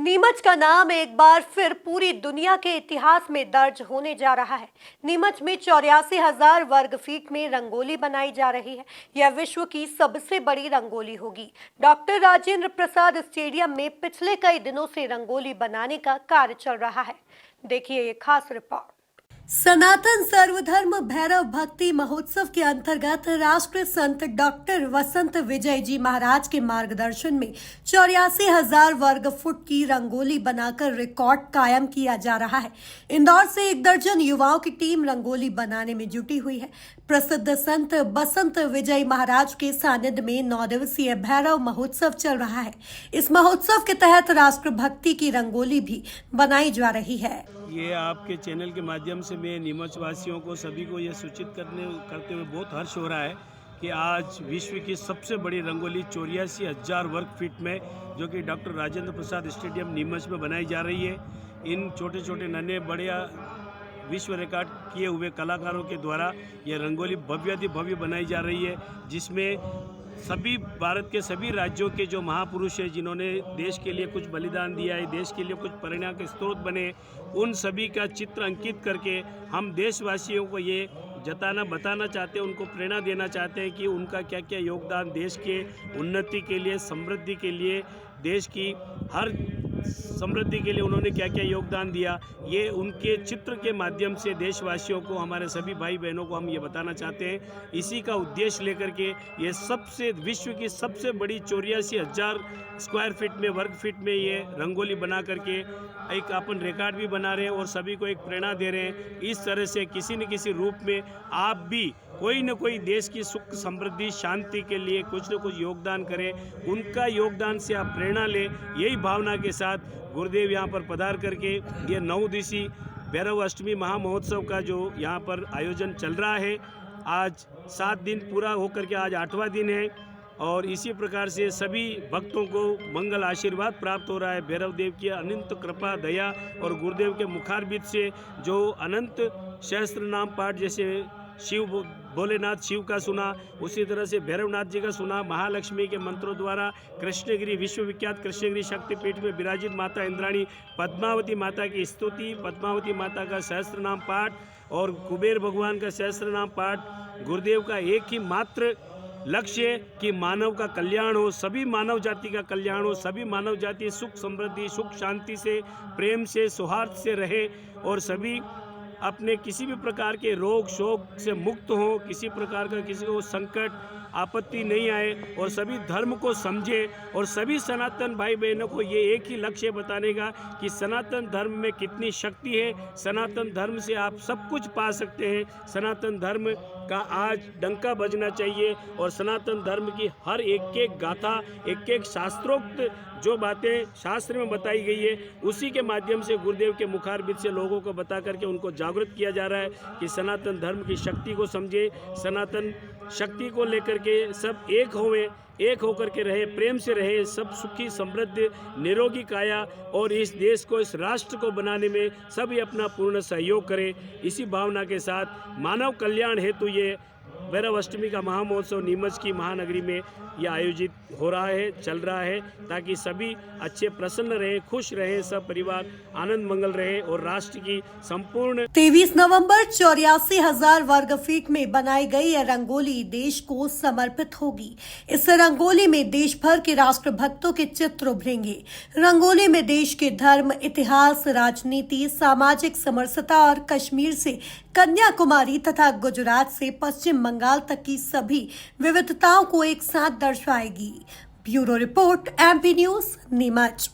नीमच का नाम एक बार फिर पूरी दुनिया के इतिहास में दर्ज होने जा रहा है। नीमच में 84,000 वर्ग फीट में रंगोली बनाई जा रही है। यह विश्व की सबसे बड़ी रंगोली होगी। डॉक्टर राजेंद्र प्रसाद स्टेडियम में पिछले कई दिनों से रंगोली बनाने का कार्य चल रहा है। देखिए ये खास रिपोर्ट। सनातन सर्वधर्म भैरव भक्ति महोत्सव के अंतर्गत राष्ट्र संत डॉक्टर वसंत विजय जी महाराज के मार्गदर्शन में 84,000 वर्ग फुट की रंगोली बनाकर रिकॉर्ड कायम किया जा रहा है। इंदौर से 1 दर्जन युवाओं की टीम रंगोली बनाने में जुटी हुई है। प्रसिद्ध संत बसंत विजय महाराज के सानिध्य में 9 दिवसीय भैरव महोत्सव चल रहा है। इस महोत्सव के तहत राष्ट्र भक्ति की रंगोली भी बनाई जा रही है। ये आपके चैनल के माध्यम से मैं नीमच वासियों को सभी को ये सूचित करते हुए बहुत हर्ष हो रहा है कि आज विश्व की सबसे बड़ी रंगोली 84,000 वर्ग फीट में जो कि डॉक्टर राजेंद्र प्रसाद स्टेडियम नीमच में बनाई जा रही है। इन छोटे छोटे नन्हे बढ़िया विश्व रिकॉर्ड किए हुए कलाकारों के द्वारा ये रंगोली भव्य बनाई जा रही है, जिसमें सभी भारत के सभी राज्यों के जो महापुरुष हैं जिन्होंने देश के लिए कुछ बलिदान दिया है, देश के लिए कुछ प्रेरणा के स्रोत बने, उन सभी का चित्र अंकित करके हम देशवासियों को ये बताना चाहते हैं, उनको प्रेरणा देना चाहते हैं कि उनका क्या क्या योगदान देश के उन्नति के लिए, समृद्धि के लिए, देश की हर समृद्धि के लिए उन्होंने क्या क्या योगदान दिया। ये उनके चित्र के माध्यम से देशवासियों को, हमारे सभी भाई बहनों को हम ये बताना चाहते हैं। इसी का उद्देश्य लेकर के ये विश्व की सबसे बड़ी 84,000 स्क्वायर फीट में, वर्ग फीट में ये रंगोली बना करके एक अपन रिकॉर्ड भी बना रहे हैं और सभी को एक प्रेरणा दे रहे हैं। इस तरह से किसी न किसी रूप में आप भी कोई न कोई देश की सुख समृद्धि शांति के लिए कुछ न कुछ योगदान करें, उनका योगदान से आप प्रेरणा लें। यही भावना के साथ गुरुदेव यहाँ पर पधार करके ये 9 दिवसीय भैरव अष्टमी महामहोत्सव का जो यहाँ पर आयोजन चल रहा है, आज 7 दिन पूरा होकर के आज 8वां दिन है और इसी प्रकार से सभी भक्तों को मंगल आशीर्वाद प्राप्त हो रहा है। भैरव देव की अनंत कृपा दया और गुरुदेव के मुखारबिंद से जो अनंत सहस्त्र नाम पाठ, जैसे शिव भोलेनाथ शिव का सुना, उसी तरह से भैरवनाथ जी का सुना, महालक्ष्मी के मंत्रों द्वारा कृष्णगिरी विश्वविख्यात कृष्णगिरी शक्तिपीठ में विराजित माता इंद्राणी पद्मावती माता की स्तुति, पद्मावती माता का सहस्त्र नाम पाठ और कुबेर भगवान का सहस्त्र नाम पाठ। गुरुदेव का एक ही मात्र लक्ष्य कि मानव का कल्याण हो, सभी मानव जाति का कल्याण हो, सभी मानव जाति सुख समृद्धि, सुख शांति से, प्रेम से, सौहार्द से रहे और सभी अपने किसी भी प्रकार के रोग शोक से मुक्त हो, किसी प्रकार का किसी को संकट आपत्ति नहीं आए और सभी धर्म को समझे और सभी सनातन भाई बहनों को ये एक ही लक्ष्य बताने का कि सनातन धर्म में कितनी शक्ति है, सनातन धर्म से आप सब कुछ पा सकते हैं। सनातन धर्म का आज डंका बजना चाहिए और सनातन धर्म की हर एक गाथा, एक शास्त्रोक्त जो बातें शास्त्र में बताई गई है, उसी के माध्यम से गुरुदेव के मुखारबिंद से लोगों को बता करके उनको जागृत किया जा रहा है कि सनातन धर्म की शक्ति को समझे, सनातन शक्ति को लेकर के सब एक होकर के रहे, प्रेम से रहे, सब सुखी समृद्ध निरोगी काया और इस देश को, इस राष्ट्र को बनाने में सभी अपना पूर्ण सहयोग करें। इसी भावना के साथ मानव कल्याण हेतु ये भैरव अष्टमी का महामहोत्सव नीमच की महानगरी में यह आयोजित हो रहा है, चल रहा है, ताकि सभी अच्छे प्रसन्न रहे, खुश रहे, सब परिवार आनंद मंगल रहे और राष्ट्र की संपूर्ण 23 नवंबर 84,000 वर्ग फीट में बनाई गई यह रंगोली देश को समर्पित होगी। इस रंगोली में देश भर के राष्ट्र भक्तों के चित्र उभरेंगे। रंगोली में देश के धर्म, इतिहास, राजनीति, सामाजिक समरसता और कश्मीर से कन्याकुमारी तथा गुजरात से पश्चिम बंगाल तक की सभी विविधताओं को एक साथ दर्शाएगी। Bureau report, MP news, Neemuch.